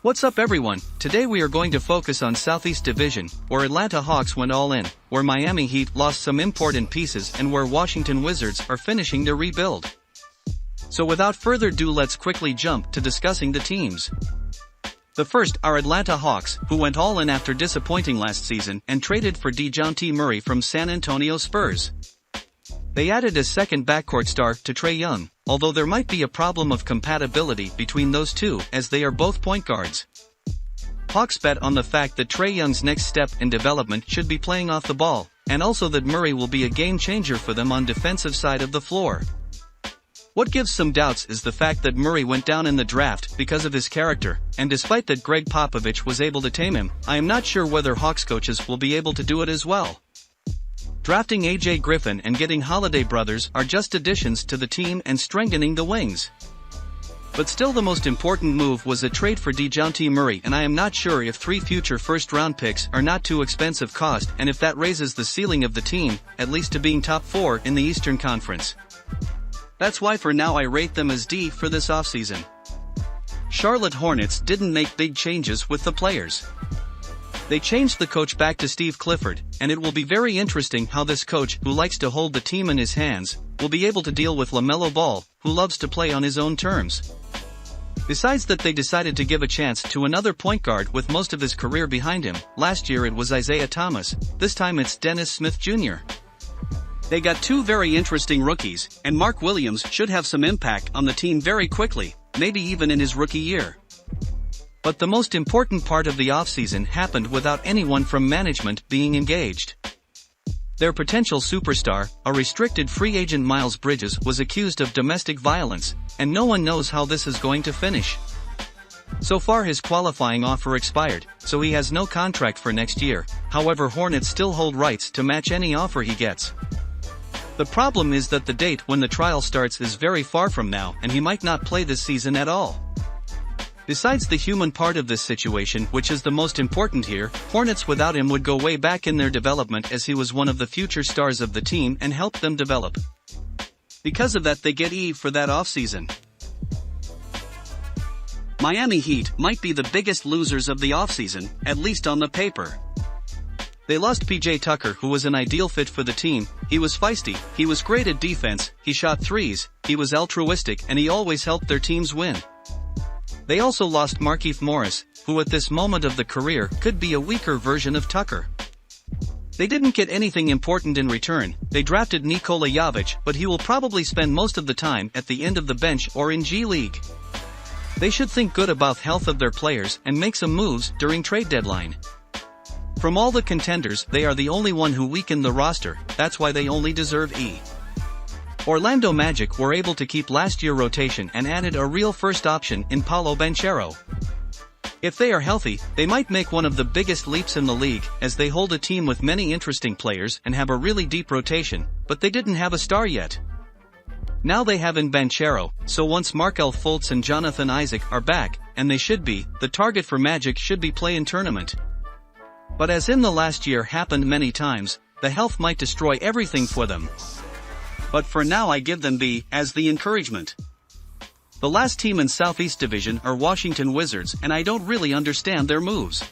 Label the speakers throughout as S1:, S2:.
S1: What's up everyone, today we are going to focus on Southeast Division, where Atlanta Hawks went all in, where Miami Heat lost some important pieces and where Washington Wizards are finishing their rebuild. So without further ado, let's quickly jump to discussing the teams. The first are Atlanta Hawks, who went all in after disappointing last season and traded for DeJounte Murray from San Antonio Spurs. They added a second backcourt star to Trae Young, although there might be a problem of compatibility between those two as they are both point guards. Hawks bet on the fact that Trae Young's next step in development should be playing off the ball, and also that Murray will be a game changer for them on defensive side of the floor. What gives some doubts is the fact that Murray went down in the draft because of his character, and despite that Greg Popovich was able to tame him, I am not sure whether Hawks coaches will be able to do it as well. Drafting AJ Griffin and getting Holiday brothers are just additions to the team and strengthening the wings. But still, the most important move was a trade for DeJounte Murray, and I am not sure if 3 future first-round picks are not too expensive cost and if that raises the ceiling of the team, at least to being top 4 in the Eastern Conference. That's why for now I rate them as D for this offseason. Charlotte Hornets didn't make big changes with the players. They changed the coach back to Steve Clifford, and it will be very interesting how this coach, who likes to hold the team in his hands, will be able to deal with LaMelo Ball, who loves to play on his own terms. Besides that, they decided to give a chance to another point guard with most of his career behind him. Last year it was Isaiah Thomas, this time it's Dennis Smith Jr. They got 2 very interesting rookies, and Mark Williams should have some impact on the team very quickly, maybe even in his rookie year. But the most important part of the offseason happened without anyone from management being engaged. Their potential superstar, a restricted free agent Miles Bridges, was accused of domestic violence, and no one knows how this is going to finish. So far his qualifying offer expired, so he has no contract for next year. However, Hornets still hold rights to match any offer he gets. The problem is that the date when the trial starts is very far from now, and he might not play this season at all. Besides the human part of this situation, which is the most important here, Hornets without him would go way back in their development, as he was one of the future stars of the team and helped them develop. Because of that, they get E for that offseason. Miami Heat might be the biggest losers of the offseason, at least on the paper. They lost PJ Tucker, who was an ideal fit for the team. He was feisty, he was great at defense, he shot threes, he was altruistic, and he always helped their teams win. They also lost Markieff Morris, who at this moment of the career could be a weaker version of Tucker. They didn't get anything important in return. They drafted Nikola Jovic, but he will probably spend most of the time at the end of the bench or in G League. They should think good about the health of their players and make some moves during trade deadline. From all the contenders, they are the only one who weakened the roster, that's why they only deserve E. Orlando Magic were able to keep last year's rotation and added a real first option in Paolo Banchero. If they are healthy, they might make one of the biggest leaps in the league, as they hold a team with many interesting players and have a really deep rotation, but they didn't have a star yet. Now they have in Banchero, so once Markelle Fultz and Jonathan Isaac are back, and they should be, the target for Magic should be play-in tournament. But as in the last year happened many times, the health might destroy everything for them. But for now I give them B, as the encouragement. The last team in Southeast Division are Washington Wizards, and I don't really understand their moves.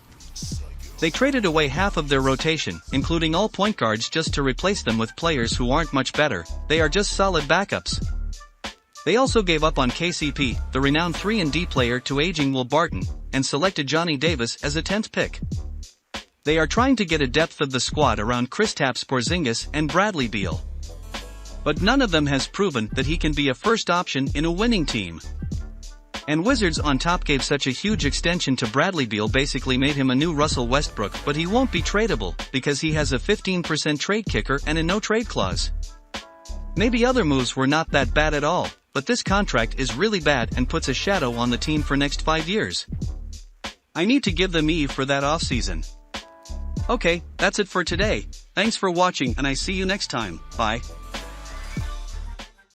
S1: They traded away half of their rotation, including all point guards, just to replace them with players who aren't much better. They are just solid backups. They also gave up on KCP, the renowned 3-and-D player, to aging Will Barton, and selected Johnny Davis as a 10th pick. They are trying to get a depth of the squad around Kristaps Porzingis and Bradley Beal. But none of them has proven that he can be a first option in a winning team. And Wizards on top gave such a huge extension to Bradley Beal, basically made him a new Russell Westbrook, but he won't be tradable, because he has a 15% trade kicker and a no-trade clause. Maybe other moves were not that bad at all, but this contract is really bad and puts a shadow on the team for next 5 years. I need to give them E for that offseason. Okay, that's it for today. Thanks for watching, and I see you next time. Bye.